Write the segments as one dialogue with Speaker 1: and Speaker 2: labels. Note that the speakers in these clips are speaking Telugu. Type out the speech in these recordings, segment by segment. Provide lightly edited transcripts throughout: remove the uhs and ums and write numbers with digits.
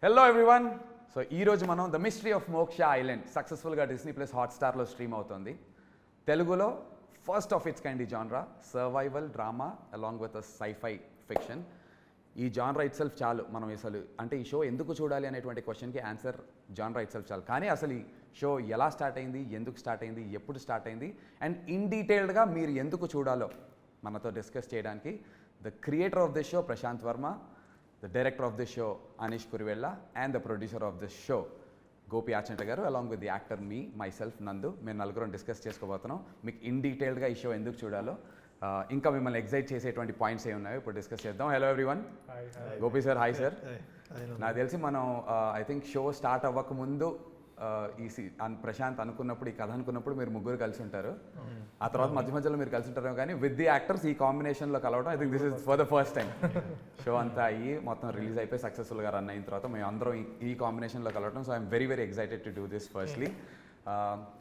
Speaker 1: Hello everyone. సో ఈరోజు మనం the mystery of Moksha island సక్సెస్ఫుల్గా డిస్నీ ప్లస్ హాట్స్టార్లో స్ట్రీమ్ అవుతుంది. తెలుగులో ఫస్ట్ ఆఫ్ ఇట్స్ కైండ్ ఈ genre, survival drama along with sci fi fiction. ఈ జాన్రా ఇట్ సెల్ఫ్ చాలు. మనం అసలు అంటే ఈ షో ఎందుకు చూడాలి అనేటువంటి క్వశ్చన్కి ఆన్సర్ జాన్రా ఇట్ సెల్ఫ్ చాలు. కానీ అసలు ఈ షో ఎలా స్టార్ట్ అయింది, ఎందుకు స్టార్ట్ అయింది, ఎప్పుడు స్టార్ట్ అయింది అండ్ ఇన్ డీటెయిల్డ్గా మీరు ఎందుకు చూడాలో మనతో డిస్కస్ చేయడానికి the creator of this show Prasanth Varma, the director of this show Anish Kurivella and the producer of this show Gopi Achanta garu along with the actor myself Nandu. మేము నలుగురం డిస్కస్ చేసుకోబోతున్నాం. మీకు ఇన్ డీటెయిల్డ్గా ఈ షో ఎందుకు చూడాలో ఇంకా మిమ్మల్ని ఎగ్జైట్ చేసేటువంటి పాయింట్స్ ఏ ఉన్నాయో ఇప్పుడు డిస్కస్ చేద్దాం. Hello everyone. Gopi sir, hi sir. నాకు తెలిసి మనం ఐ థింక్ షో స్టార్ట్ అవ్వక ముందు ప్రశాంత్ అనుకున్నప్పుడు, ఈ కథ అనుకున్నప్పుడు మీరు ముగ్గురు కలిసి ఉంటారు. ఆ తర్వాత మధ్య మధ్యలో మీరు కలిసి ఉంటారు, కానీ విత్ ది యాక్టర్స్ ఈ కాంబినేషన్లో కలవడం I think this is for the first time. Show అంతా అయ్యి మొత్తం రిలీజ్ అయిపోయి సక్సెస్ఫుల్గా రన్ అయిన తర్వాత మేము అందరం ఈ కాంబినేషన్లో కలవడం. So I'm very very excited to do this. Firstly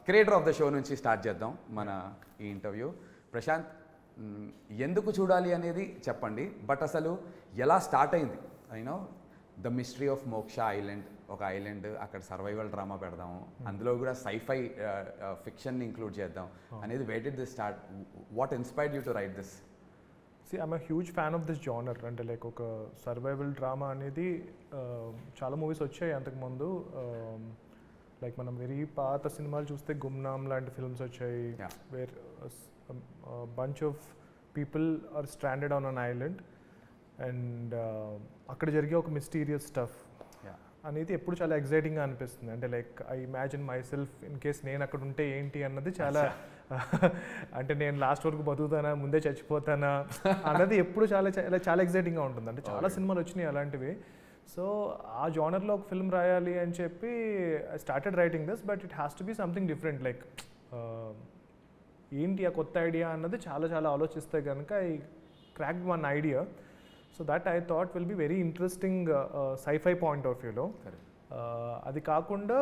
Speaker 1: creator of the show నుంచి స్టార్ట్ చేద్దాం మన ఈ ఇంటర్వ్యూ. ప్రశాంత్, ఎందుకు చూడాలి అనేది చెప్పండి, బట్ అసలు ఎలా స్టార్ట్ అయింది? You know the mystery of Moksha island, ఒక ఐలాండ్, అక్కడ సర్వైవల్ డ్రామా పెడదాము, అందులో కూడా సైఫై ఫిక్షన్ని ఇంక్లూడ్ చేద్దాం అనేది. Where did this start? What inspired you to right this?
Speaker 2: I'm a huge fan of this genre. అంటే లైక్ ఒక సర్వైవల్ డ్రామా అనేది చాలా మూవీస్ వచ్చాయి అంతకుముందు. లైక్ మనం వెరీ పాత సినిమాలు చూస్తే గుమ్నామ్ లాంటి ఫిల్మ్స్ వచ్చాయి, where bunch of people are stranded on an island and అక్కడ జరిగే ఒక మిస్టీరియస్ స్టఫ్ అనేది ఎప్పుడు చాలా ఎగ్జైటింగ్గా అనిపిస్తుంది. అంటే like I imagine my self in case నేను అక్కడ ఉంటే ఏంటి అన్నది చాలా అంటే నేను లాస్ట్ వరకు బతుకుతానా, ముందే చచ్చిపోతానా అన్నది ఎప్పుడు చాలా చాలా ఎగ్జైటింగ్గా ఉంటుంది. అంటే చాలా సినిమాలు వచ్చినాయి అలాంటివి. సో ఆ జానర్లో ఒక ఫిల్మ్ రాయాలి అని చెప్పి I started writing this, but it has to be something different. Like ఏంటి ఆ కొత్త ఐడియా అన్నది చాలా చాలా ఆలోచిస్తే కనుక I cracked one idea. So that I thought will be very interesting sci fi point of వ్యూలో. అది కాకుండా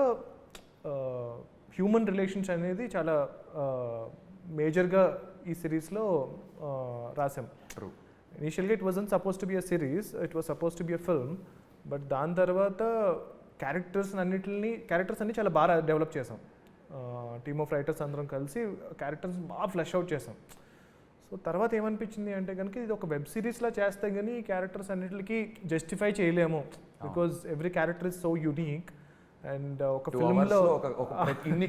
Speaker 2: హ్యూమన్ రిలేషన్స్ అనేది చాలా మేజర్గా ఈ సిరీస్లో రాసాం. ఇనిషియల్గా it wasn't suppose to be a series, it was suppose to be a film. But దాని తర్వాత క్యారెక్టర్స్ అన్ని చాలా బాగా డెవలప్ చేసాం. టీమ్ ఆఫ్ రైటర్స్ అందరం కలిసి క్యారెక్టర్స్ బాగా ఫ్లెష్ అవుట్ చేసాం. సో తర్వాత ఏమనిపించింది అంటే కనుక ఇది ఒక వెబ్ సిరీస్లా చేస్తే కానీ ఈ క్యారెక్టర్స్ అన్నిటికి జస్టిఫై చేయలేము, because every character is so unique. And ఒక ఫిల్మ్లో ఇన్ని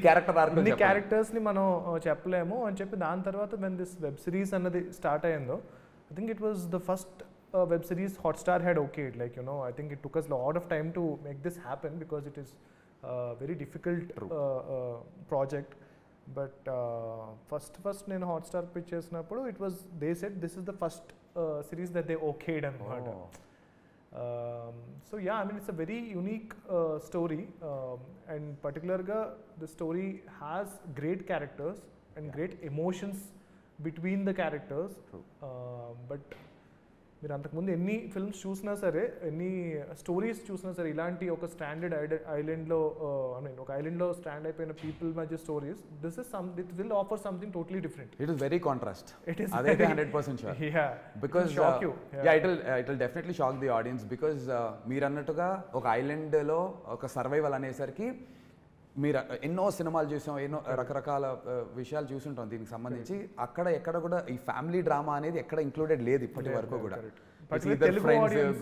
Speaker 2: క్యారెక్టర్స్ని మనం చెప్పలేము అని చెప్పి దాని తర్వాత వెన్ దిస్ వెబ్ సిరీస్ అన్నది స్టార్ట్ అయ్యిందో, I think it was the first web series Hotstar had okayed. Like, you know, I think it took us a lot of time to make this happen because it is a very difficult project. But first నేను హాట్స్టార్ పిచ్ చేసినప్పుడు it was they said this is the first series that they okayed అనమాట. So yeah, I mean it's a very unique story and పర్టికులర్గా the story has great characters and great emotions between the characters. But మీరు అంతకుముందు ఎన్ని ఫిల్మ్స్ చూసినా సరే, ఎన్ని స్టోరీస్ చూసినా సరే, ఇలాంటి ఒక స్టాండర్డ్ ఐలాండ్లో ఐ మీన్ ఒక ఐలాండ్లో స్టాండ్ అయిపోయిన పీపుల్ మధ్య stories, this is it will offer something totally different.
Speaker 1: It is very contrast.
Speaker 2: It is
Speaker 1: అదైతే 100% sure.
Speaker 2: Yeah,
Speaker 1: because it will definitely shock the audience. Because మీరు అన్నట్టుగా ఒక ఐలాండ్లో ఒక సర్వైవల్ అనేసరికి మీరు ఎన్నో సినిమాలు చూసాం, ఎన్నో రకరకాల విషయాలు చూసుంటాం దీనికి సంబంధించి. అక్కడ ఎక్కడ కూడా ఈ ఫ్యామిలీ డ్రామా అనేది ఎక్కడ ఇంక్లూడెడ్ లేదు ఇప్పటి వరకు కూడా.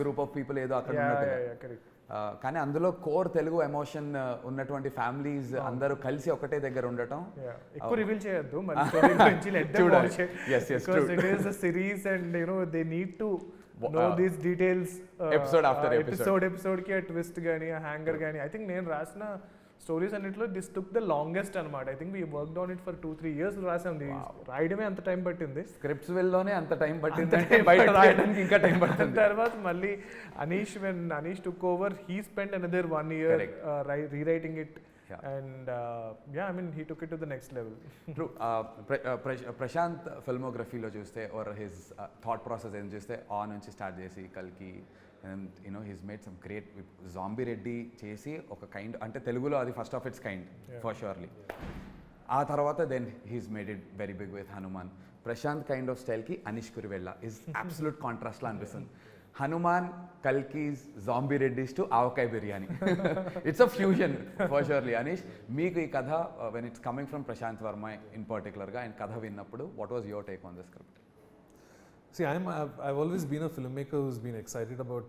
Speaker 1: గ్రూప్ ఆఫ్ పీపుల్ ఏదో అక్కడ ఉన్నట్టుగా, కానీ అందులో కోర్ తెలుగు ఎమోషన్ ఉన్నటువంటి ఫ్యామిలీస్ అందరూ కలిసి ఒకటే దగ్గర ఉండటం.
Speaker 2: ఎక్కువ రివీల్ చేయొద్దు series and you know they need to know these details episode కి ట్విస్ట్ గానీ హ్యాంగర్ గానీ. ఐ థింక్ నేను రాసిన స్టోరీస్ అన్నిట్లో దిస్ టుక్ ద లాంగెస్ట్ అనమాట. I think we worked on it for 2-3 years రాసాం. రాయడమే అంత టైం పట్టింది,
Speaker 1: స్క్రిప్ట్స్ లోనే అంత టైం పట్టింది, బయట రాయడానికి ఇంకా టైం పట్టింది.
Speaker 2: తర్వాత మళ్ళీ when Anish took over, he spent another 1 year rewriting it. And yeah, I mean he took it to the next level.
Speaker 1: True. Prashanth ఫిల్మోగ్రఫీలో చూస్తే ఆర్ హిస్ థాట్ ప్రాసెస్ ఏం చూస్తే ఆన్ నుంచి స్టార్ట్ చేసి కల్కి, you know, he's made some great zombie Reddy చేసి ఒక కైండ్, అంటే తెలుగులో అది first of its kind for surely. ఆ తర్వాత then he's made it very big with Hanuman. Prashanth kind of స్టైల్కి అనీష్ కురివెల్లా ఇస్ అబ్సల్యూట్ కాంట్రాస్ట్లా అనిపిస్తుంది. Hanuman Kalki's zombie Reddy's to Avakaya Biryani. It's a fusion for surely. Anish, మీకు ఈ కథ when it's coming from Prashanth Varma in పర్టికులర్గా ఆయన కథ విన్నప్పుడు what was your take on the script?
Speaker 3: See, I've always been a filmmaker who's been excited about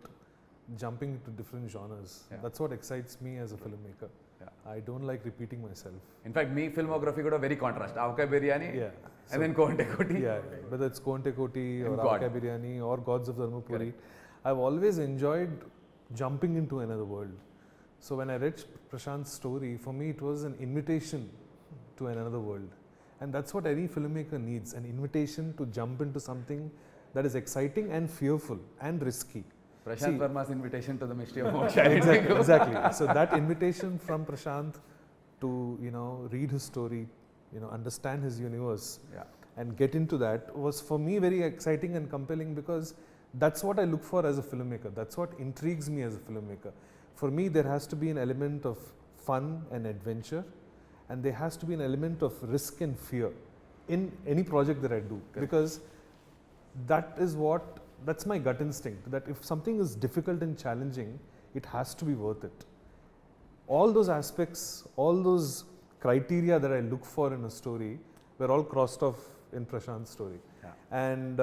Speaker 3: jumping into different genres.
Speaker 1: Yeah.
Speaker 3: That's what excites me as a filmmaker.
Speaker 1: Yeah.
Speaker 3: I don't like repeating myself.
Speaker 1: In fact, me filmography got a very contrast. Avkai biryani,
Speaker 3: Yeah.
Speaker 1: and then Konte Koti.
Speaker 3: Yeah, whether it's Konte Koti or
Speaker 1: And God.
Speaker 3: Avkai Biryani or Gods of Dharmapuri, I've always enjoyed jumping into another world. So when I read Prasanth's story, for me it was an invitation to another world. And that's what any filmmaker needs, an invitation to jump into something that is exciting and fearful and risky.
Speaker 1: Prashant
Speaker 3: See,
Speaker 1: Verma's invitation to the mystery of Moksha.
Speaker 3: Exactly. So that invitation from Prasanth to, read his story, understand his universe,
Speaker 1: Yeah.
Speaker 3: and get into that was for me very exciting and compelling, because that's what I look for as a filmmaker. That's what intrigues me as a filmmaker. For me, there has to be an element of fun and adventure, and there has to be an element of risk and fear in any project that I do.
Speaker 1: Correct.
Speaker 3: Because that's my gut instinct, that if something is difficult and challenging, it has to be worth it. All those aspects, all those criteria that I look for in a story were all crossed off in Prasanth's story.
Speaker 1: Yeah.
Speaker 3: And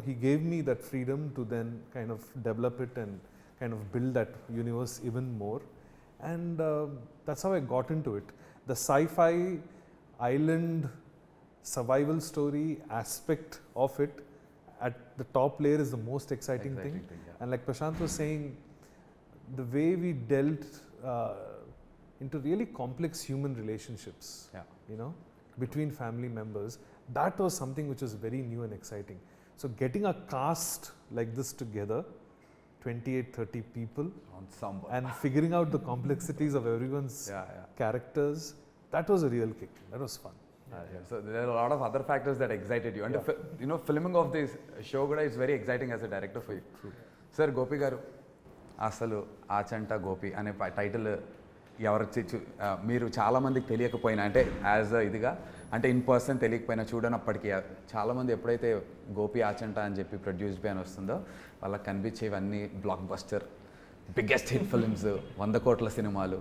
Speaker 3: he gave me that freedom to then kind of develop it and kind of build that universe even more. And that's how I got into it. The sci-fi island survival story aspect of it at the top layer is the most exciting thing.
Speaker 1: Yeah.
Speaker 3: And like Prasanth was saying, the way we dealt into really complex human relationships,
Speaker 1: Yeah.
Speaker 3: between family members, that was something which was very new and exciting. So getting a cast like this together, 28, 30 people,
Speaker 1: Ensemble.
Speaker 3: and figuring out the complexities of everyone's
Speaker 1: Yeah.
Speaker 3: characters, that was a real kick. That was fun.
Speaker 1: So there are a lot of other factors that excited you. And filming of this show kuda is very exciting as a director for you.
Speaker 3: True.
Speaker 1: Sir, Gopi garu, అసలు ఆచంట గోపి అనే టైటిల్ ఎవరు మీరు చాలామందికి తెలియకపోయినా, అంటే యాజ్ ఇదిగా అంటే ఇన్ పర్సన్ తెలియకపోయినా చూడనప్పటికీ చాలామంది ఎప్పుడైతే గోపి ఆచంట అని చెప్పి ప్రొడ్యూస్ బై అని వస్తుందో వాళ్ళకి కనిపించేవన్నీ blockbuster biggest hit films, 100 కోట్ల సినిమాలు,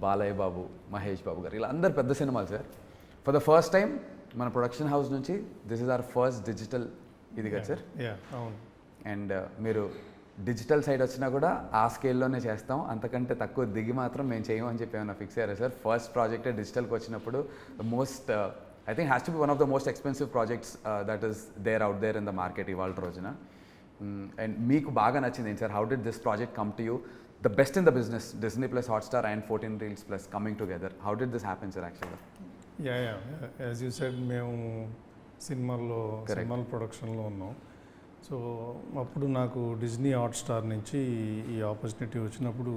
Speaker 1: బాలయ్య బాబు, మహేష్ బాబు గారు, ఇలా అందరు పెద్ద సినిమాలు. Sir, for the first time మన ప్రొడక్షన్ హౌస్ నుంచి this is our first digital ఇది కదా సార్.
Speaker 2: అవును.
Speaker 1: అండ్ మీరు డిజిటల్ సైడ్ వచ్చినా కూడా ఆ స్కేల్లోనే చేస్తాం, అంతకంటే తక్కువ దిగి మాత్రం మేము చేయము అని చెప్పి ఏమైనా ఫిక్స్ అయ్యారా సార్? ఫస్ట్ ప్రాజెక్టే డిజిటల్కి వచ్చినప్పుడు most I think has to be one of the most expensive projects that is there out there in the market ఇవాళ రోజున. అండ్ మీకు బాగా నచ్చింది ఏంటి sir? How did this project come to you? The best in the business, Disney Plus Hotstar and 14 Reels Plus coming together. How did this happen, sir, actually?
Speaker 4: Yeah. As you said, మేము సినిమాల ప్రొడక్షన్లో ఉన్నాం. సో అప్పుడు నాకు డిజ్నీ హాట్స్టార్ నుంచి ఈ ఆపర్చునిటీ వచ్చినప్పుడు,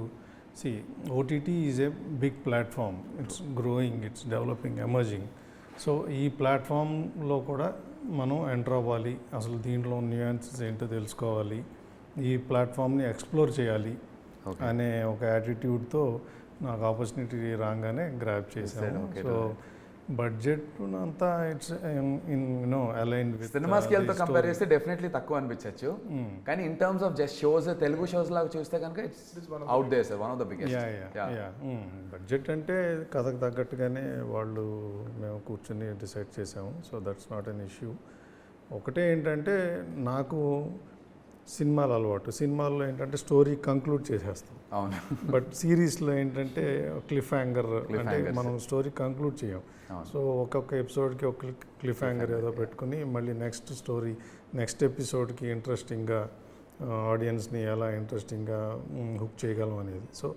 Speaker 4: OTT is a big platform, it's growing, it's developing, emerging. So ఈ ప్లాట్ఫామ్లో కూడా మనం ఎంటర్ అవ్వాలి, అసలు దీంట్లో న్యూయాన్సెస్ ఏంటో తెలుసుకోవాలి, ఈ ప్లాట్ఫామ్ని ఎక్స్ప్లోర్ చేయాలి అనే ఒక యాటిట్యూడ్తో నాకు ఆపర్చునిటీ రాగానే గ్రాబ్ చేశాను. సో బడ్జెట్ అంతా ఇట్స్ అలైన్ విత్
Speaker 1: సినిమా స్కేల్తో కంపేర్ చేస్తే డెఫినెట్లీ తక్కువ అనిపించవచ్చు, కానీ in terms of just shows, Telugu shows లాగా చూస్తే కనుక it's out there sir, one of the biggest.
Speaker 4: Budget అంటే కథకు తగ్గట్టుగానే మేము కూర్చొని డిసైడ్ చేసాము. So that's not an issue. ఒకటే ఏంటంటే నాకు సినిమాలు అలవాటు, సినిమాల్లో ఏంటంటే స్టోరీ కంక్లూడ్ చేసేస్తాం.
Speaker 1: అవును.
Speaker 4: బట్ సిరీస్లో ఏంటంటే క్లిఫ్ హ్యాంగర్, అంటే మనం స్టోరీ కంక్లూడ్ చేయం. సో ఒక్కొక్క ఎపిసోడ్కి ఒక క్లిఫ్ హ్యాంగర్ ఏదో పెట్టుకుని మళ్ళీ నెక్స్ట్ ఎపిసోడ్కి ఇంట్రెస్టింగ్గా ఆడియన్స్ని ఎలా ఇంట్రెస్టింగ్గా హుక్ చేయగలం అనేది. సో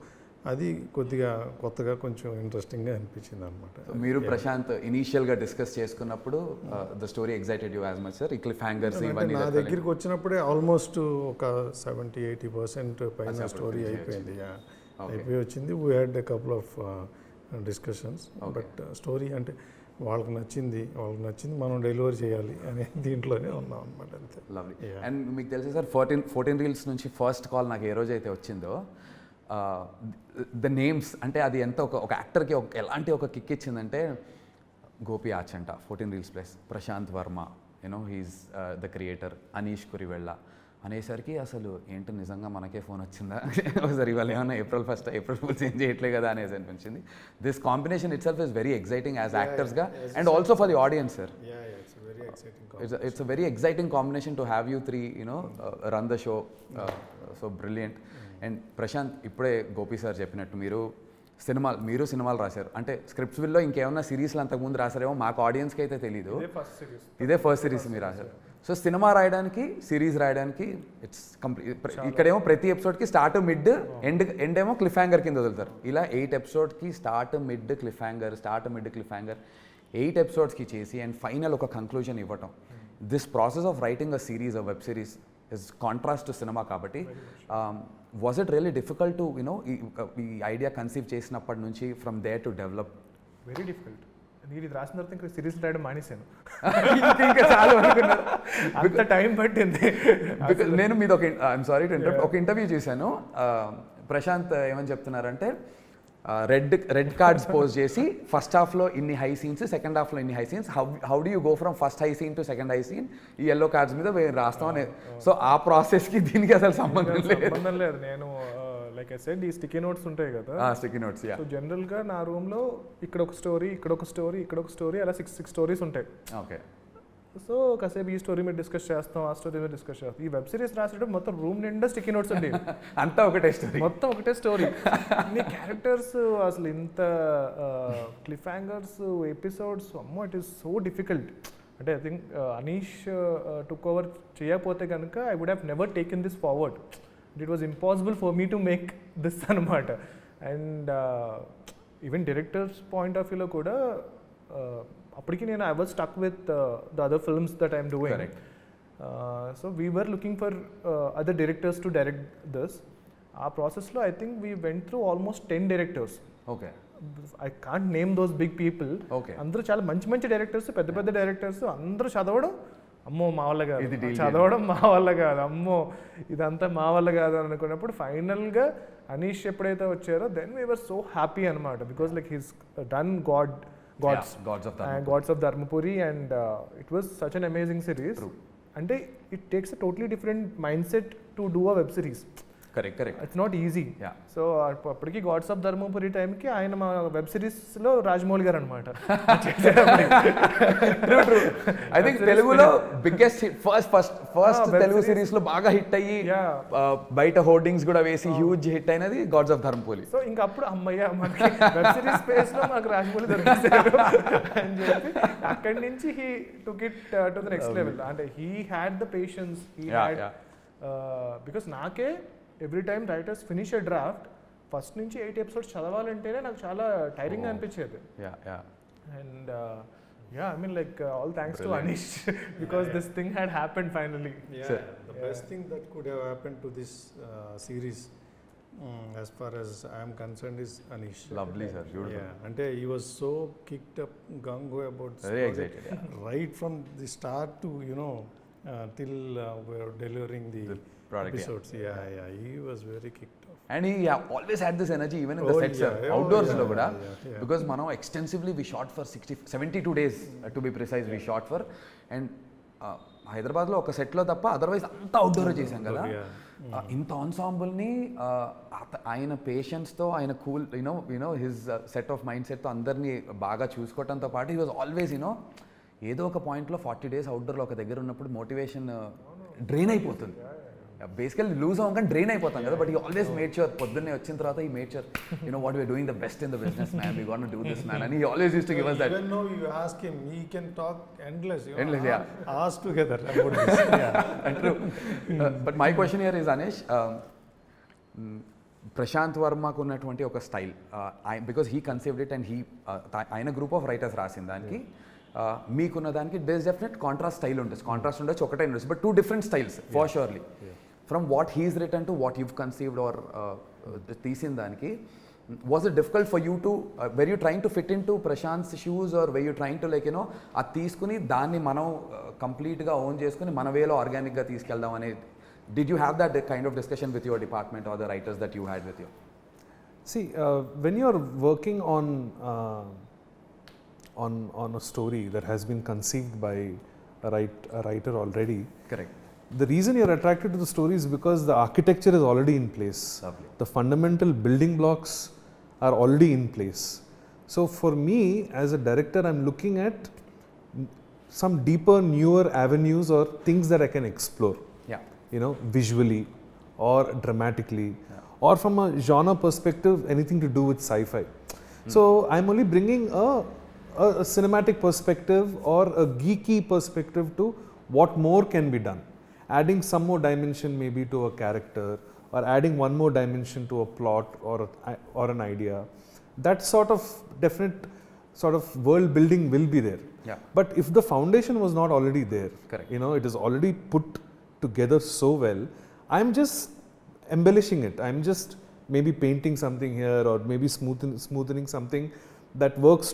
Speaker 4: అది కొద్దిగా కొత్తగా కొంచెం ఇంట్రెస్టింగ్గా అనిపించింది అనమాట.
Speaker 1: మీరు ప్రశాంత్ ఇనీషియల్గా డిస్కస్ చేసుకున్నప్పుడు the story excited you as much sir? ఈ క్లిఫ్ హ్యాంగర్స్ ఇవన్నీ
Speaker 4: నా దగ్గరికి వచ్చినప్పుడే ఆల్మోస్ట్ ఒక 70-80% పైన స్టోరీ అయిపోయింది, అయిపోయి వచ్చింది. We had a couple of discussions. But story అంటే వాళ్ళకి నచ్చింది, మనం డెలివరీ చేయాలి అనే దీంట్లోనే ఉన్నాం అనమాట, అంతే.
Speaker 1: లవ్లీ. అండ్ మీకు తెలుసా సార్, 14 రీల్స్ నుంచి ఫస్ట్ కాల్ నాకు ఏ రోజైతే వచ్చిందో, ద నేమ్స్ అంటే అది ఎంత ఒక యాక్టర్కి ఎలాంటి ఒక కిక్ ఇచ్చిందంటే, Gopi Achanta, 14 Reels Plus, Prashanth Varma, he's the creator, Anish Kuruvilla, అనేసరికి అసలు ఏంటి నిజంగా మనకే ఫోన్ వచ్చిందా ఒకసారి ఇవాళ ఏమన్నా ఏప్రిల్ ఫుల్ చేంజ్ చేయట్లే కదా అనేసి అనిపించింది. This combination itself is very exciting as యాక్టర్స్గా and also for the audience sir. It's a very exciting combination to have you three, run the show. So brilliant. And Prasanth, ఇప్పుడే గోపి సార్ చెప్పినట్టు మీరు సినిమాలు రాశారు అంటే స్క్రిప్ట్స్ విల్లో ఇంకేమన్నా సిరీస్లు అంతకుముందు రాశారేమో మాకు ఆడియన్స్కి అయితే తెలీదు. ఇదే ఫస్ట్ సిరీస్ మీరు రాశారు. సో సినిమా రాయడానికి సిరీస్ రాయడానికి ఇట్స్ కంప్లీట్. ఇక్కడేమో ప్రతి ఎపిసోడ్కి స్టార్ట్ మిడ్ ఎండ్ ఏమో క్లిఫ్ హ్యాంగర్ కింద వదులుతారు. ఇలా 8 ఎపిసోడ్కి స్టార్ట్ మిడ్ క్లిఫ్ హ్యాంగర్ 8 ఎపిసోడ్స్కి చేసి అండ్ ఫైనల్ ఒక కంక్లూజన్ ఇవ్వటం. This process of writing a series a web series is contrast to cinema కాబట్టి was it really difficult to ఈ ఐడియా కన్సీవ్ చేసినప్పటి నుంచి from there to develop?
Speaker 2: Very difficult. నేను ఇది రాసిన తర్వాత ఇంకా సిరీస్ రాయడం మానేశాను.
Speaker 1: ఇంకా చాలా అనుకున్నాను.
Speaker 2: అంత టైం పట్టింది.
Speaker 1: నేను మీద ఐఎమ్ సారీ టు ఇంటరప్ట్, ఒక ఇంటర్వ్యూ చేశాను. ప్రశాంత్ ఏమని చెప్తున్నారంటే రెడ్ కార్డ్స్ పోస్ట్ చేసి ఫస్ట్ హాఫ్లో ఇన్ని హై సీన్స్, సెకండ్ హాఫ్లో ఇన్ని high scenes, how do you go from first high scene to second high scene, ఈ ఎల్లో కార్డ్స్ మీద రాస్తాం అనేది. సో ఆ ప్రాసెస్కి దీనికి అసలు సంబంధం
Speaker 2: లేదు. నేను లైక్ ఐ సెడ్ ఈ స్టిక్కీ నోట్స్ ఉంటాయి కదా,
Speaker 1: స్టిక్కీ నోట్స్.
Speaker 2: సో జనరల్గా నా రూమ్లో ఇక్కడ ఒక స్టోరీ, ఇక్కడ ఒక స్టోరీ, ఇక్కడ ఒక స్టోరీ, అలా 6 స్టోరీస్ ఉంటాయి.
Speaker 1: ఓకే.
Speaker 2: సో కాసేపు ఈ స్టోరీ మీద డిస్కస్ చేస్తాం, ఆ స్టోరీ మీద డిస్కస్ చేస్తాం. ఈ వెబ్ సిరీస్ రాసేటప్పుడు మొత్తం రూమ్ నిండా స్టిక్కీ నోట్స్ ఉండేవి.
Speaker 1: అంతా ఒకటే స్టోరీ,
Speaker 2: మొత్తం ఒకటే స్టోరీ. అన్ని క్యారెక్టర్స్, అసలు ఇంత క్లిఫ్ హ్యాంగర్స్, ఎపిసోడ్స్, అమ్మో ఇట్ ఈస్ సో డిఫికల్ట్. అంటే I think Anish took over చేయకపోతే కనుక I would have never taken this forward. It was impossible for me to make this అనమాట. And even directors point of వ్యూలో కూడా అప్పటికి నేను I was stuck with the other films that I'm doing. So we were looking for other directors to direct this. ఆ ప్రాసెస్లో I think we went through almost 10 directors.
Speaker 1: Okay.
Speaker 2: I can't name those big people. అందరూ చాలా మంచి డైరెక్టర్స్, పెద్ద డైరెక్టర్స్. అందరూ చదవడం అమ్మో మా వల్ల కాదు, చదవడం మా వల్ల కాదు, అమ్మో ఇదంతా మా వల్ల కాదు అని అనుకున్నప్పుడు ఫైనల్గా అనీష్ ఎప్పుడైతే వచ్చారో then we were so happy అనమాట. Because like he's done Gods of Dharmapuri, and it was such an amazing series.
Speaker 1: True.
Speaker 2: And it takes a totally different mindset to do a web series.
Speaker 1: Correct.
Speaker 2: It's not easy.
Speaker 1: Yeah.
Speaker 2: So అప్పటికి గాడ్స్ ఆఫ్ ధర్మపురి టైంకి ఆయన మా వెబ్ సిరీస్లో రాజమౌళి గారు అనమాట.
Speaker 1: ఐ థింక్ తెలుగులో బిగ్గెస్ట్ ఫస్ట్ తెలుగు సిరీస్ లో బాగా హిట్ అయ్యి బయట హోర్డింగ్స్ కూడా వేసి హ్యూజ్ హిట్ అయినది గాడ్స్ ఆఫ్ ధర్మపురి.
Speaker 2: సో ఇంకా అప్పుడు అమ్మయ్య మనకి వెబ్ సిరీస్ స్పేస్ లో మనకు రాజమౌళి దొరికేశారు అని చెప్పి అక్కడి నుంచి he took it to the next level. అంటే he had the patience, he had because నాకే every time writers finish a draft first నుంచి 8 ఎపిసోడ్స్ చదవాలంటేనే నాకు చాలా టైరింగ్ అనిపించేది. And I mean like all thanks to Anish because this thing had happened finally.
Speaker 4: The best thing that could have happened to this series as far as I am concerned is Anish.
Speaker 1: Lovely sir, beautiful.
Speaker 4: Ante he was so kicked up gung-ho about this
Speaker 1: very
Speaker 4: project,
Speaker 1: excited,
Speaker 4: right from the start to till we are delivering the
Speaker 1: product,
Speaker 4: episodes. He was very kicked off.
Speaker 1: And he always had this energy even in the sets, outdoors lo kuda, because mano extensively we shot for 72 days to be precise, we shot for, and హైదరాబాద్లో ఒక సెట్లో తప్ప అదర్వైజ్ అంతా అవుట్డోర్ చేశాం కదా. ఇంత ఆన్సాంబుల్ని ఆయన పేషెన్స్తో, ఆయన cool his set of mind సెట్తో అందరినీ బాగా చూసుకోవడంతో పాటు హీ వాజ్ ఆల్వేస్ ఏదో ఒక పాయింట్లో 40 days అవుట్డోర్లో ఒక దగ్గర ఉన్నప్పుడు మోటివేషన్ డ్రైన్ అయిపోతుంది. బేసికల్లీ లూజ్ అవ్వగానే డ్రైన్ అయిపోతాం కదా, బట్ ఈ ఆల్వేస్ మేడ్ ష్యూర్ పొద్దున్నే వచ్చిన తర్వాత ఈ made sure what we're doing the best in the business man, we gonna do this man, and he always used to give us that.
Speaker 4: Even though you ask him, he can talk endless, ask together about this.
Speaker 1: And true. But my question here is, Anish, Prashanth వర్మకు ఉన్నటువంటి ఒక style, because he conceived it and ఆయన గ్రూప్ ఆఫ్ రైటర్స్ రాసిన దానికి మీకున్న దానికి there is definite contrast style ఉంటుంది. కాంట్రాస్ట్ ఉండొచ్చు, ఒకటే ఉండొచ్చు, but 2 different styles for surely. From what he's written to what you've conceived or తీసిన దానికి, was it difficult for you to were you trying to fit into Prashanth's shoes, or were you trying to like అది తీసుకుని దాన్ని మనం కంప్లీట్గా ఓన్ చేసుకుని మన వేలో ఆర్గానిక్గా తీసుకెళ్దాం అనేది, did you have that kind of discussion with your department or the writers that you had with you?
Speaker 3: See, when you're working on a story that has been conceived by a writer already,
Speaker 1: correct,
Speaker 3: the reason you're attracted to the story is because the architecture is already in place.
Speaker 1: Lovely.
Speaker 3: The fundamental building blocks are already in place. So for me as a director, I'm looking at some deeper, newer avenues or things that I can explore.
Speaker 1: Yeah.
Speaker 3: You know, visually or dramatically, or from a genre perspective, anything to do with sci-fi. So I'm only bringing a cinematic perspective or a geeky perspective to what more can be done. Adding some more dimension maybe to a character, or adding one more dimension to a plot or an idea. That sort of definite sort of world building will be there.
Speaker 1: Yeah.
Speaker 3: But if the foundation was not already there,
Speaker 1: Correct.
Speaker 3: you know, it is already put together so well, I'm just embellishing it. I'm just maybe painting something here, or maybe smoothening something that works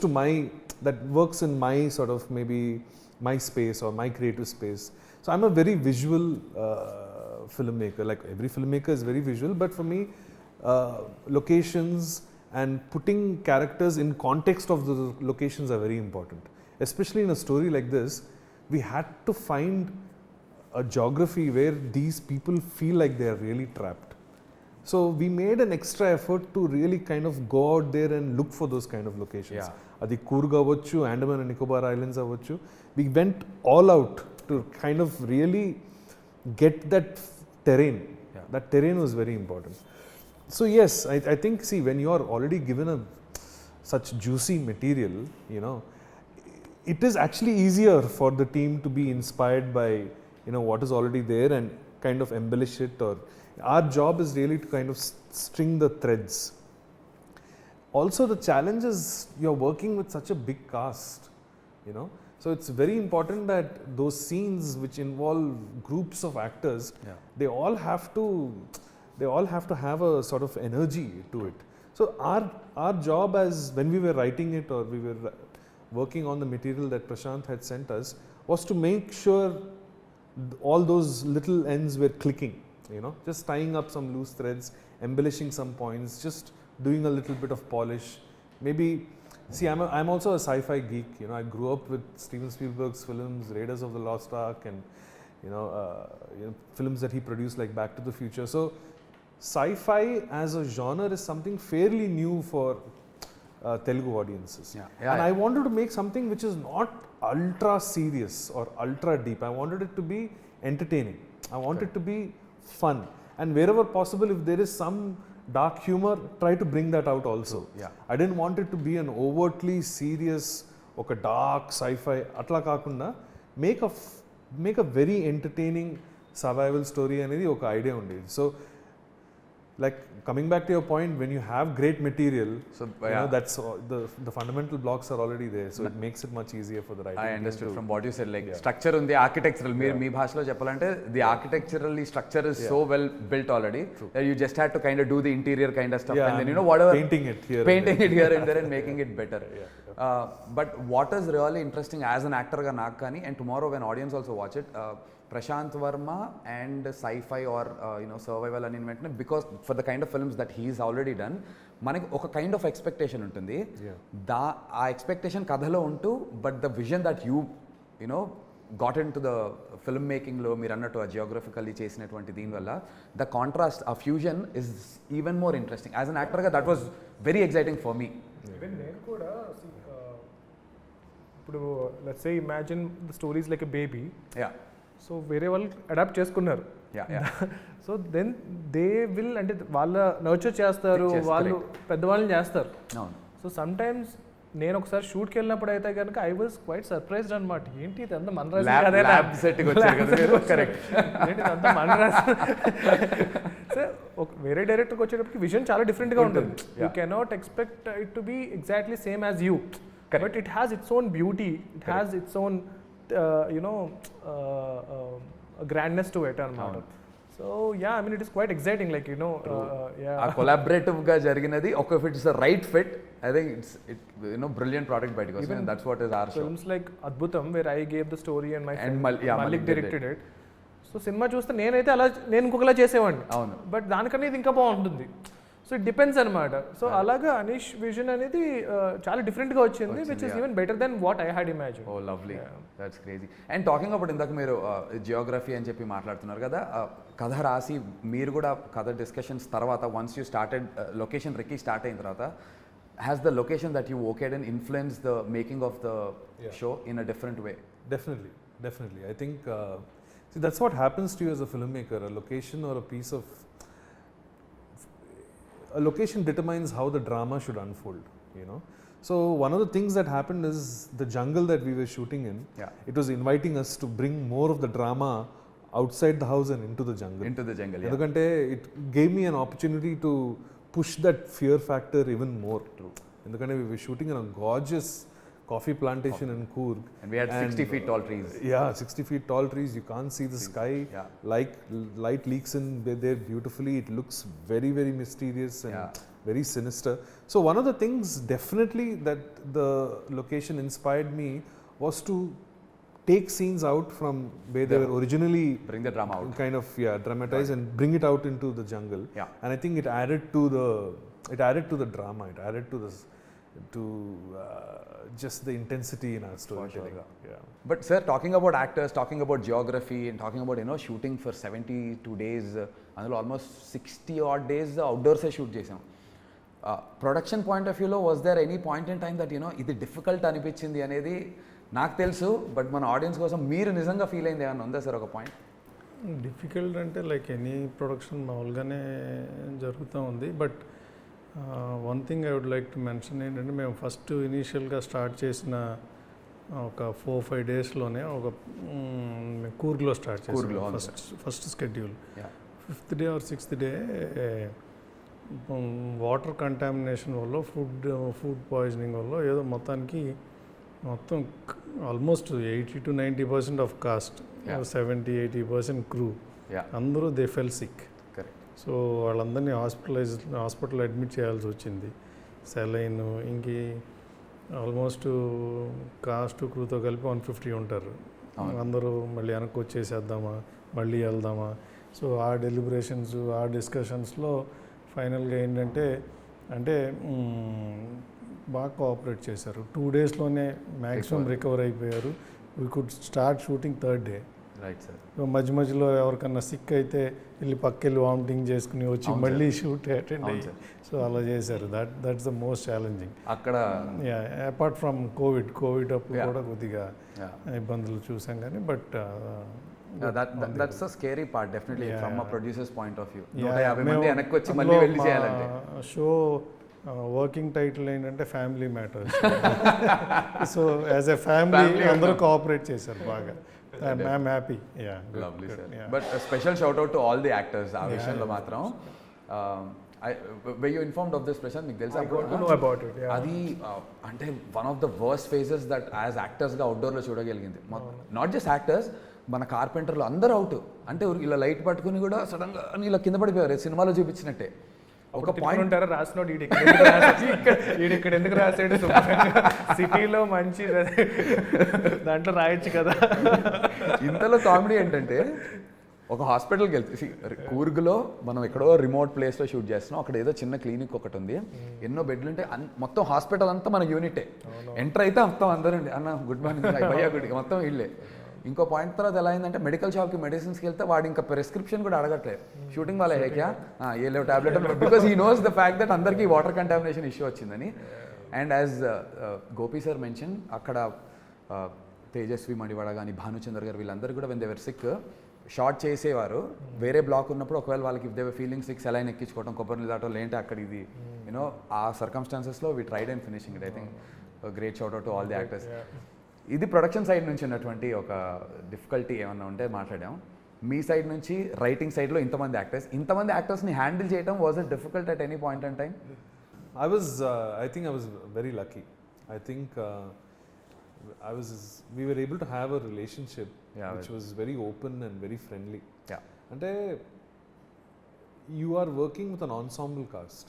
Speaker 3: in my sort of maybe my space or my creative space. So I'm a very visual filmmaker. Like every filmmaker is very visual, but for me, locations and putting characters in context of the locations are very important. Especially in a story like this, we had to find a geography where these people feel like they are really trapped. So we made an extra effort to really kind of go out there and look for those kind of locations.
Speaker 1: Yeah.
Speaker 3: Adi Coorg avachchu, Andaman and Nicobar Islands avachchu. We went all out to kind of really get that terrain.
Speaker 1: Yeah.
Speaker 3: That terrain was very important. So yes, I think, see, when you are already given such juicy material, you know, it is actually easier for the team to be inspired by, you know, what is already there and kind of embellish it. Or our job is really to kind of string the threads. Also, the challenge is you're working with such a big cast, you know. So it's very important that those scenes which involve groups of actors, they all have to have a sort of energy to it. So our job, as when we were writing it or we were working on the material that Prasanth had sent us, was to make sure all those little ends were clicking, you know, just tying up some loose threads, embellishing some points, just doing a little bit of polish. Maybe, see, I'm also a sci-fi geek, you know. I grew up with Steven Spielberg's films, Raiders of the Lost Ark, and you know, films that he produced like Back to the Future. So sci-fi as a genre is something fairly new for Telugu audiences. And I wanted to make something which is not ultra serious or ultra deep. I wanted it to be entertaining. I want it to be fun. And wherever possible, if there is some dark humor, try to bring that out also. I didn't want it to be an overtly serious, oka dark sci-fi. Atla kaakunda, make a very entertaining survival story anedi oka idea undi. So, like, coming back to your point, when you have great material, so you know, that's the fundamental blocks are already there, so it makes it much easier for the writing.
Speaker 1: I understood from what you said, like structure on the architectural, me bhashalo cheppalante, the architecturally structure is so well built already that you just had to kind of do the interior kind of stuff, and then, you know, whatever, painting it here and there and making it better. But what is really interesting as an actor ga నాకు కానీ, and tomorrow when audience also watch it, Prasanth Varma and sci-fi or you know, survival అని వెంటనే, because for the kind of films that he's already done, మనకి ఒక కైండ్ ఆఫ్ ఎక్స్పెక్టేషన్ ఉంటుంది. ఆ ఎక్స్పెక్టేషన్ కథలో ఉంటూ, but the vision that you know got into the film మేకింగ్లో మీరు అన్నట్టు ఆ జియోగ్రఫికల్లీ చేసినటువంటి దీనివల్ల ద కాంట్రాస్ట్, ఆ fusion is even more interesting. As an యాక్టర్గా that was very exciting for me.
Speaker 2: నేను కూడా ఇప్పుడు let's say imagine the stories like a baby. So వేరే వాళ్ళు అడాప్ట్ చేసుకున్నారు. సో దెన్ దే విల్, అంటే వాళ్ళ నర్చర్ చేస్తారు, వాళ్ళు పెద్దవాళ్ళని చేస్తారు. సో సమ్ టైమ్స్ నేను ఒకసారి షూట్కి వెళ్ళినప్పుడు అయితే కనుక ఐ వాజ్ క్వైట్ సర్ప్రైజ్డ్ అనమాట. ఏంటి ఇదంతా మన వేరే డైరెక్టర్కి వచ్చేటప్పటికి విజన్ చాలా డిఫరెంట్గా ఉంటుంది. You cannot expect it to be exactly same as you, but it has its own beauty, it has its own grandness to it anamata. So yeah, I mean, it is quite exciting, like, you know,
Speaker 1: a collaborative ga jariginadi, okay, if it's the right fit, I think it's you know, brilliant product by because, and that's what is our show.
Speaker 2: Films like Adbhutam, where I gave the story and my friend Malik directed it. So cinema చూస్తే నేనైతే అలా నేను ఇంకొకలా చేసేవాడిని, బట్ దానికన్నా ఇది ఇంకా బాగుంటుంది. సో ఇట్ డిపెండ్స్ అనమాట. సో అలాగా అనీష్ విజన్ అనేది చాలా డిఫరెంట్గా వచ్చింది, which is even better than what I had imagine.
Speaker 1: Oh lovely, that's crazy. And talking about ఇందాక మీరు జియోగ్రఫీ అని చెప్పి మాట్లాడుతున్నారు కదా, కథ రాసి మీరు కూడా కథ డిస్కషన్స్ తర్వాత once you started location recce start అయిన తర్వాత has the location that you okayed and influenced the making of the show in a different way?
Speaker 3: Definitely. I think see, that's what happens to you as a filmmaker. A location or a piece of a location determines how the drama should unfold, you know. So one of the things that happened is the jungle that we were shooting in, it was inviting us to bring more of the drama outside the house and into the jungle. Endukante it gave me an opportunity to push that fear factor even more. True. Endukante we were shooting in a gorgeous coffee plantation in Coorg.
Speaker 1: And we had 60 feet tall trees.
Speaker 3: Yeah, 60 feet tall trees. You can't see the sky. Like light leaks in there beautifully. It looks very, very mysterious and very sinister. So one of the things definitely that the location inspired me was to take scenes out from where they were originally,
Speaker 1: bring the drama out,
Speaker 3: kind of dramatize and bring it out into the jungle. And I think it added to the drama, it added to this just the intensity in our storytelling.
Speaker 1: But sir, talking about actors, talking about geography and talking about shooting for 72 days, అందులో almost 60 odd days outdoors shoot చేసాం. ప్రొడక్షన్ పాయింట్ ఆఫ్ వ్యూలో was there any point in time that ఇది డిఫికల్ట్ అనిపించింది అనేది నాకు తెలుసు, బట్ మన ఆడియన్స్ కోసం మీరు నిజంగా ఫీల్ అయింది ఏమన్నా ఉందా సార్ ఒక పాయింట్?
Speaker 4: డిఫికల్ట్ అంటే లైక్ ఎనీ ప్రొడక్షన్ మామూలుగానే జరుగుతూ ఉంది. But one thing I would like to mention ఏంటంటే మేము ఫస్ట్ ఇనీషియల్గా స్టార్ట్ చేసిన ఒక 4-5 డేస్లోనే ఒక కూర్గ్లో స్టార్ట్ చేసాం first schedule. 5th day or 6th day water contamination వల్ల ఫుడ్ పాయిజనింగ్ వల్ల ఏదో మొత్తం almost 80 to 90% of cost, 70-80% crew అందరూ దే ఫెల్ సిక్. సో వాళ్ళందరినీ హాస్పిటల్ అడ్మిట్ చేయాల్సి వచ్చింది. సెలైన్ ఇంకి ఆల్మోస్ట్ కాస్ట్ క్రూతో కలిపి 150 ఉంటారు. అందరూ మళ్ళీ వెనక్కి వచ్చేసేద్దామా, మళ్ళీ వెళ్దామా. సో ఆ డెలిబరేషన్స్, ఆ డిస్కషన్స్లో ఫైనల్గా ఏంటంటే బాగా కోఆపరేట్ చేశారు. 2 daysలోనే మ్యాక్సిమం రికవర్ అయిపోయారు. We could start shooting 3rd day.
Speaker 1: Right sir.
Speaker 4: మధ్యలో ఎవరికన్నా సిక్ అయితే వెళ్ళి పక్కెళ్ళి వామిటింగ్ చేసుకుని వచ్చి మళ్ళీ షూట్ అటెండ్ అయ్యి, సో అలా చేశారు. దట్స్ ద మోస్ట్ ఛాలెంజింగ్ అక్కడ. అపార్ట్ ఫ్రమ్ కోవిడ్ అప్పుడు కూడా కొద్దిగా ఇబ్బందులు చూసాం కానీ, but
Speaker 1: that's a scary part definitely from a producer's point of view. 150 మంది వెనక్కి వచ్చి మళ్ళీ వెళ్ళి చేయాలంటే.
Speaker 4: షో వర్కింగ్ టైటిల్ ఏంటంటే family matters. So as a family అందరూ కోఆపరేట్ చేశారు బాగా. I'm happy. Yeah.
Speaker 1: Lovely, sir. But a special shout out to all the actors. ఆ విషయంలో మాత్రం were you informed of this, Prasanth? మీకు తెలుసా?
Speaker 2: I got to know about it.
Speaker 1: అది అంటే one of the worst phases that as actors గా అవుట్డోర్లో చూడగలిగింది. నాట్ జస్ట్ యాక్టర్స్, మన కార్పెంటర్లు అందరూ అవుట్. అంటే ఇలా లైట్ పట్టుకుని కూడా సడన్గా ఇలా కింద పడిపోయారు, సినిమాలో చూపించినట్టే.
Speaker 2: ఒక పాయింట్ ఉంటారా, రాసినోడు ఇక్కడ ఎందుకు రాసాడు, సిటీలో మంచి దాంట్లో రాయొచ్చు కదా.
Speaker 1: ఇంతలో కామెడీ ఏంటంటే ఒక హాస్పిటల్కి వెళ్తే, కూర్గ్లో మనం ఎక్కడో రిమోట్ ప్లేస్లో షూట్ చేస్తున్నాం. అక్కడ ఏదో చిన్న క్లినిక్ ఒకటి ఉంది, ఎన్నో బెడ్లు ఉంటాయి, మొత్తం హాస్పిటల్ అంతా మన యూనిటే. ఎంటర్ అయితే మొత్తం అందరండి అన్న గుడ్ మార్నింగ్ భయ్యా గుడికి మొత్తం వీళ్ళే. ఇంకో పాయింట్ తర్వాత ఎలా అయిందంటే మెడికల్ షాప్కి మెడిసిన్స్కి వెళ్తే వాడు ఇంకా ప్రిస్క్రిప్షన్ కూడా అడగట్లేదు. షూటింగ్ వాళ్ళ హేక్యా ఏ లేవు tablet, because he knows the fact that అందరికీ వాటర్ కంటామినేషన్ ఇష్యూ వచ్చిందని. And as Gopi sir mention, అక్కడ తేజస్వి మడివాడ కానీ భానుచందర్ గారు వీళ్ళందరూ కూడా when they were sick shot చేసేవారు. వేరే బ్లాక్ ఉన్నప్పుడు ఒకవేళ వాళ్ళకి if they were feeling sick saline ఎక్కించుకోవడం, కొబ్బరి దాటో లేంటే అక్కడ ఇది ఆ సర్కమ్స్టాన్సెస్లో we tried and finishing it. I think great shout out to all the actors. ఇది ప్రొడక్షన్ సైడ్ నుంచి ఉన్నటువంటి ఒక డిఫికల్టీ ఏమన్నా ఉంటే మాట్లాడాం. మీ సైడ్ నుంచి రైటింగ్ సైడ్లో ఇంతమంది యాక్టర్స్ని హ్యాండిల్ చేయడం was it difficult at any point in time?
Speaker 3: I think I was very lucky. I think we were able to have a relationship which was very open and very friendly. Ante you are working with an ensemble cast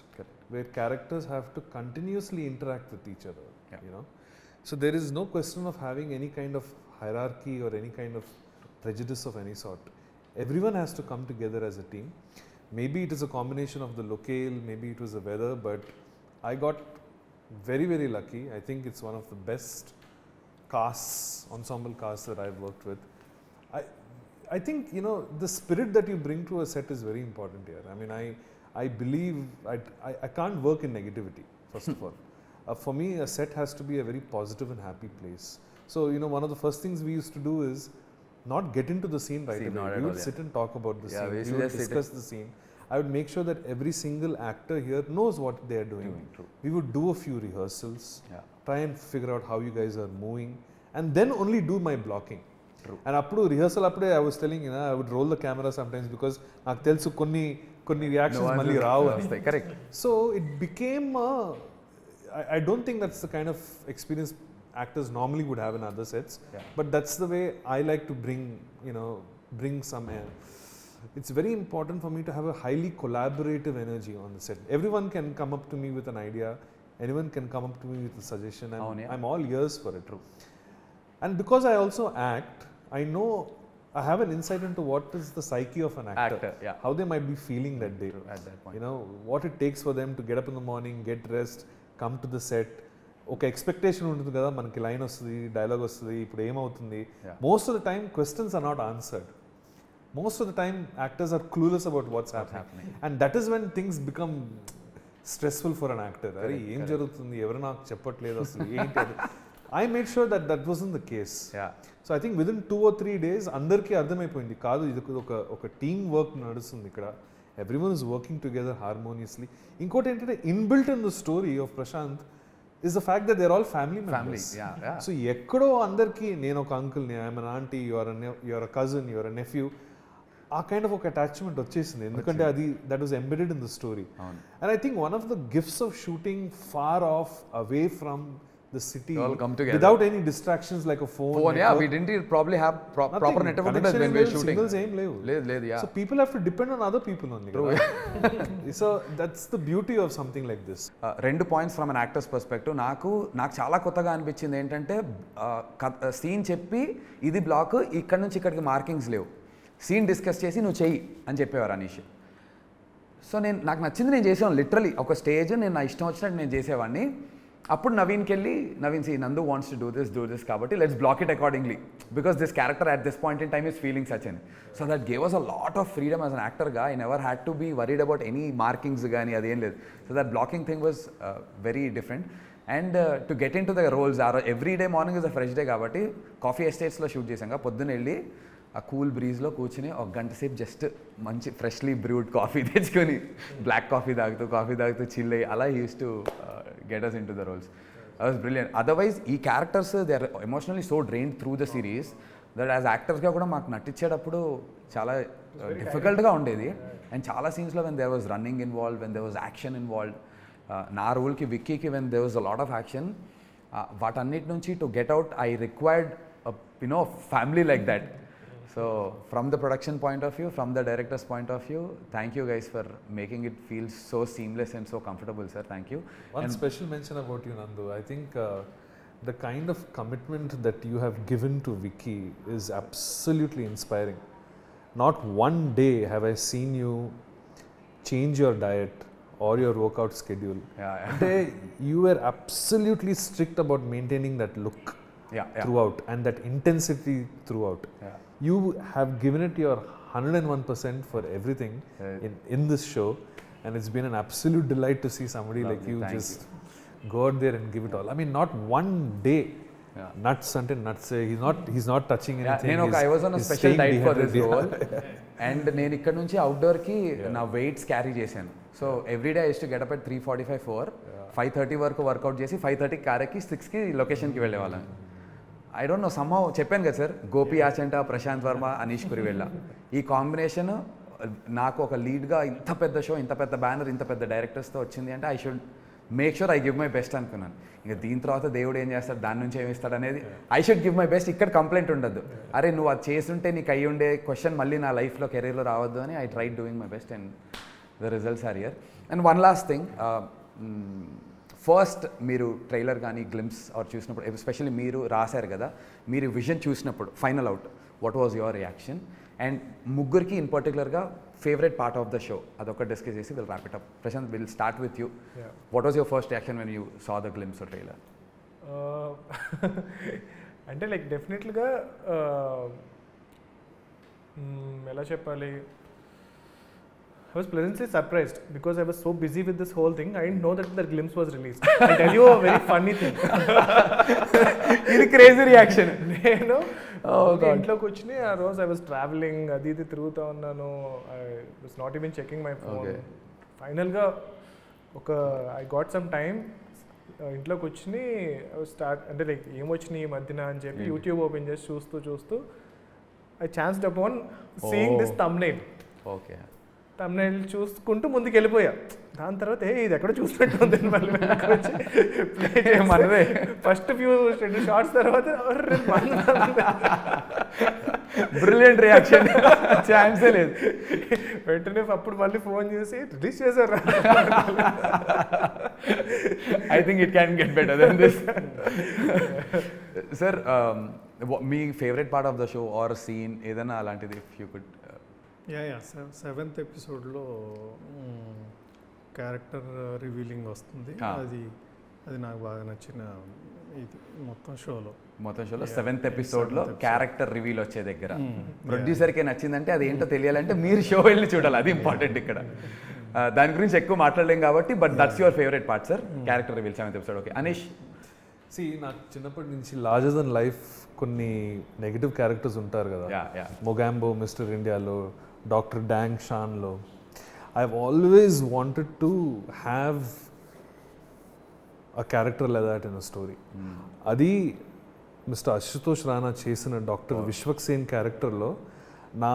Speaker 3: where characters have to continuously interact with each other, you know. So there is no question of having any kind of hierarchy or any kind of prejudice of any sort. Everyone has to come together as a team. Maybe it is a combination of the locale, maybe it was the weather, but I got very, very lucky. I think it's one of the best casts, ensemble casts that I've worked with. I think, you know, the spirit that you bring to a set is very important here. I mean, I believe I can't work in negativity, first of all. For me, a set has to be a very positive and happy place. So, you know, one of the first things we used to do is not get into the scene right away. We would sit and talk about the scene. We would discuss the scene. I would make sure that every single actor here knows what they are doing. We would do a few rehearsals, try and figure out how you guys are moving, and then only do my blocking. And appudu rehearsal appude I was telling, you know, I would roll the camera sometimes because నాకు తెలుసు కొన్ని reactions మళ్ళీ రావు అని.
Speaker 1: Correct.
Speaker 3: So it became I don't think that's the kind of experience actors normally would have in other sets, but that's the way I like to bring some air. It's very important for me to have a highly collaborative energy on the set. Everyone can come up to me with an idea, anyone can come up to me with a suggestion, and I'm all ears for it. And because I also act, I know I have an insight into what is the psyche of an actor, how they might be feeling that day.
Speaker 1: At that point.
Speaker 3: You know, what it takes for them to get up in the morning, get dressed, come to the set. ఒక ఎక్స్పెక్టేషన్ ఉంటుంది కదా, మనకి లైన్ వస్తుంది, డైలాగ్ వస్తుంది, ఇప్పుడు ఏమవుతుంది. Most of the time questions are not answered. Most of the time actors are clueless about what's happening. And that is when things become stressful for an actor. Are ఏం జరుగుతుంది, ఎవరు నాకు చెప్పట్లేదు అసలు ఏంటి అది. I made sure that wasn't the case. So I think within 2 or 3 days అందరికీ అర్థమైపోయింది, కాదు ఇది ఒక టీమ్ వర్క్ నడుస్తుంది ఇక్కడ. Everyone is working together harmoniously. ఇంకోటి ఏంటంటే inbuilt in the story of Prasanth is the fact that they're all family members. So ఎక్కడో అందరికీ నేను ఒక uncle, I'm an aunty, your uh cousin, your uh nephew, ఆ కైండ్ ఆఫ్ ఒక అటాచ్మెంట్ వచ్చేసింది. ఎందుకంటే అది that was embedded in the story. And I think one of the gifts of shooting far off away from the city without any distractions like a phone.
Speaker 1: We didn't probably have proper network when we were shooting.
Speaker 3: Signals aim levu. So people have to depend on other people only. So that's the beauty of something like this.
Speaker 1: Rendu points from an actor's perspective. Naaku chaala kottaga anpichindi entante scene cheppi idi block ikkadi nunchi ikkadiki markings levu, scene discuss chesi nu cheyi ani cheppevaru Anish. So నాకు నచ్చింది నేను చేసేవాడిని. లిటరలీ ఒక స్టేజ్ నేను నా ఇష్టం వచ్చినట్టు నేను చేసేవాడిని. అప్పుడు నవీన్కి వెళ్ళి, Naveen see Nandu wants to do this కాబట్టి let's block it accordingly because this character at this point in time is feeling such అని. So that gave us a lot of freedom as an యాక్టర్గా. I never had to be worried about any markings కానీ అదేం లేదు. So that blocking thing was very different. And to get into the roles every day morning is a fresh day కాబట్టి కాఫీ ఎస్టేట్స్లో షూట్ చేసాం. పొద్దున్న వెళ్ళి ఆ కూల్ బ్రీజ్లో కూర్చుని ఒక గంట సేపు జస్ట్ మంచి ఫ్రెష్లీ బ్రూడ్ కాఫీ తెచ్చుకొని బ్లాక్ కాఫీ తాగుతూ చిల్ అయ్యి అలా use to get us into the roles. That was brilliant. Otherwise, ee characters they are emotionally so drained through the series that as actors ga kuda maaku nattichedappudu chaala difficult ga undedi. And chaala scenes lo when there was running involved, when there was action involved, na role ki Vicky ki when there was a lot of action, vatannit nunchi to get out I required a family like that. So from the production point of view, from the director's point of view, thank you guys for making it feel so seamless and so comfortable, sir. Thank you.
Speaker 3: One special mention about you, Nandu. I think the kind of commitment that you have given to Vicky is absolutely inspiring. Not one day have I seen you change your diet or your workout schedule. You were absolutely strict about maintaining that look throughout and that intensity throughout. You have given it your 101% for everything in this show, and it's been an absolute delight to see somebody like you just go out there and give it all. I mean, not one day nuts until nuts. He's not touching anything.
Speaker 1: I was on a special diet for this role, and నేను ఇక్కడ నుంచి అవుట్డోర్ కి నా వెయిట్స్ క్యారీ చేశాను. So every day I use to get up at 3:45 5:30 వరకు వర్కౌట్ చేసి 5:30 కారెక్కి 6కి లొకేషన్కి వెళ్ళేవాళ్ళం. ఐ డోంట్ నో సమ్హౌ చెప్పాను కదా సార్, గోపి ఆచంట, ప్రశాంత్ వర్మ, అనీష్ కురివెళ్ళ, ఈ కాంబినేషన్ నాకు ఒక లీడ్గా ఇంత పెద్ద షో, ఇంత పెద్ద బ్యానర్, ఇంత పెద్ద డైరెక్టర్స్తో వచ్చింది అంటే I should make sure I give my best అనుకున్నాను. ఇంకా దీని తర్వాత దేవుడు ఏం చేస్తాడు, దాని నుంచి ఏమి ఇస్తాడు అనేది I should give my best. ఇక్కడ కంప్లైంట్ ఉండద్దు, అరే నువ్వు అది చేస్తుంటే నీకు అయ్యి ఉండే క్వశ్చన్ మళ్ళీ నా లైఫ్లో కెరీర్లో రావద్దు అని I try doing my best and the results are here. And one last thing, first మీరు ట్రైలర్ కానీ గ్లిమ్స్ ఆర్ చూసినప్పుడు, ఎస్పెషల్లీ మీరు రాశారు కదా, మీరు విజన్ చూసినప్పుడు final out, what was your reaction? And ముగ్గురికి ఇన్ పర్టికులర్గా favourite part of the show అదొక డిస్కస్ చేసి will wrap it up. Prasanth, will start with you. What was your first reaction when you saw the glimpse of trailer?
Speaker 2: అంటే లైక్ డెఫినెట్లీగా ఎలా చెప్పాలి, I was pleasantly surprised because I was so busy with this whole thing. I didn't know that the glimpse was released. I'll tell you a very funny thing.
Speaker 1: ఇది క్రేజీ రియాక్షన్.
Speaker 2: నేను ఇంట్లోకి వచ్చి ఆ రోజు ఐ వాజ్ ట్రావెలింగ్, అది ఇది తిరుగుతూ ఉన్నాను. I was not even checking my phone. ఫైనల్గా ఐ గాట్ సమ్ టైమ్, ఇంట్లోకి వచ్చి స్టార్ట్ అంటే లైక్ ఏమొచ్చినాయి ఈ మధ్యన అని చెప్పి యూట్యూబ్ ఓపెన్ చేసి చూస్తూ I chanced upon seeing this thumbnail.
Speaker 1: Okay,
Speaker 2: thumbnail చూసుకుంటూ ముందుకు వెళ్ళిపోయా. దాని తర్వాత ఇది ఎక్కడ చూసినట్టు ఉంది మనదే. ఫస్ట్ ఫ్యూ షార్ట్స్ తర్వాత
Speaker 1: బ్రిలియంట్ రియాక్షన్, ఛాన్సే లేదు.
Speaker 2: వెంటనే అప్పుడు మళ్ళీ ఫోన్ చేసి రిలీజ్ చేశారు.
Speaker 1: I think it can get better than this. Sir, మీ favourite part of the show or scene ఏదైనా అలాంటిది ఇఫ్ యూ కుడ్?
Speaker 4: సెవెంత్ ఎపిసోడ్లో క్యారెక్టర్ రివీలింగ్ వస్తుంది. అది నాకు బాగా నచ్చిన ఇది మొత్తం షోలో
Speaker 1: సెవెంత్ ఎపిసోడ్లో క్యారెక్టర్ రివీల్ వచ్చే దగ్గర ప్రొడ్యూసర్కే నచ్చిందంటే అది ఏంటో తెలియాలంటే మీరు షో వెళ్ళి చూడాలి, అది ఇంపార్టెంట్ ఇక్కడ. దాని గురించి ఎక్కువ మాట్లాడలేం కాబట్టి, but that's your favourite part sir, character reveal seventh episode. Okay, Anish.
Speaker 3: నాకు చిన్నప్పటి నుంచి లార్జర్ దెన్ లైఫ్ కొన్ని నెగిటివ్ క్యారెక్టర్స్ ఉంటారు కదా, మొగాంబో మిస్టర్ ఇండియాలో, డాక్టర్ డాంగ్ షాన్లో. I always wanted to have a character like that in a story. అది మిస్టర్ అశుతోష్ రాణా చేసిన డాక్టర్ విశ్వక్సేన్ క్యారెక్టర్లో నా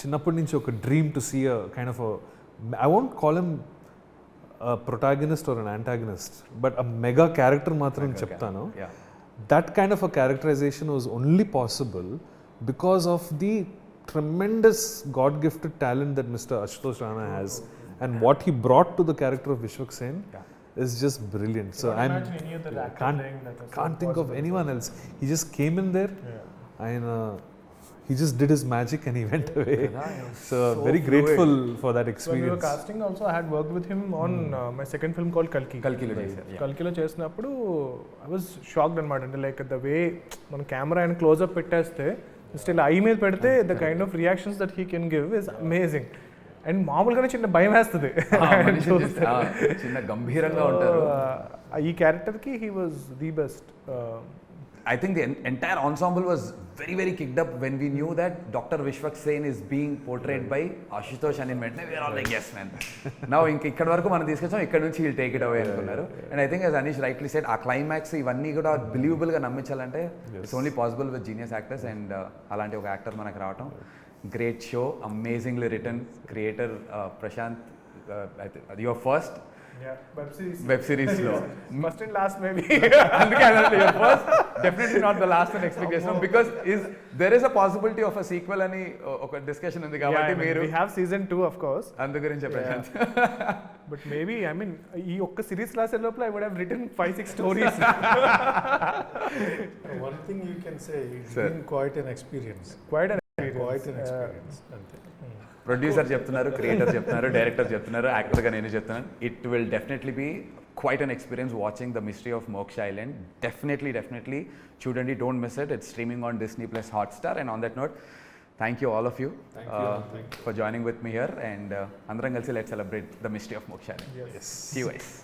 Speaker 3: చిన్నప్పటి నుంచి ఒక dream to see a kind of I won't call him protagonist or an antagonist, but a mega character మాత్రం చెప్తాను. That kind of a characterization was only possible because of the tremendous God-gifted talent that Mr. Ashutosh Rana has, and what he brought to the character of Vishwak-Sen is just brilliant. So I can't think of anyone else. He just came in there and he just did his magic and he went away. So very grateful for that experience.
Speaker 2: When we were casting also, I had worked with him on my second film called Kalkilo చేసినప్పుడు I was shocked అనమాట. అంటే లైక్ ద వే మన కెమెరా అండ్ క్లోజ్అప్ పెట్టేస్తే స్టిల్ ఐ మీద పెడితే the kind of reactions that he can give is amazing. And మామూలుగానే చిన్న భయం వేస్తుంది,
Speaker 1: చిన్న గంభీరంగా ఉంటారు.
Speaker 2: ఈ క్యారెక్టర్కి he was the best.
Speaker 1: I think the entire ensemble was very, very kicked up when we knew that Dr. Vishwak-Sen is being portrayed by Ashutosh and in Medne. We are all like, yes man. Now ikkada varaku మనం తీసుకొచ్చాం, ఇక్కడ నుంచి he'll take it away అనుకున్నారు. And I think as Anish rightly said, ఆ క్లైమాక్స్ ఇవన్నీ కూడా believable గా నమ్మించాలంటే it's only possible with genius actors, and అలాంటి ఒక యాక్టర్ మనకు రావటం. Great show, amazingly written, creator Prasanth, your first web series లో
Speaker 2: ఫస్ట్ అండ్ లాస్ట్ మేబీ.
Speaker 1: అందుకే your first, definitely not the last అని ఎక్స్పెక్ట్ చేస్తున్నాం, because there is a possibility of a sequel అని ఒక డిస్కషన్ ఉంది కాబట్టి మీరు
Speaker 2: we have season 2 of course.
Speaker 1: అందు గురించి Prashanth.
Speaker 2: But maybe I mean ఈ ఒక్క సిరీస్ రాసే లోపల I would have written 5-6 stories.
Speaker 4: One thing you can say, it's been quite an experience. అంతే.
Speaker 1: ప్రొడ్యూసర్ చెప్తున్నారు, క్రియేటర్ చెప్తున్నారు, డైరెక్టర్ చెప్తున్నారు, యాక్టర్గా నేను చెప్తున్నాను. It will definitely be quite an experience watching the mystery of Moksha island. Definitely చూడండి, don't miss it. It's streaming on Disney+ Hotstar. And on that note, thank you all of you for joining with me here, and అందరం కలిసి let's celebrate the mystery of Moksha Island.
Speaker 2: Yes.
Speaker 1: See you guys.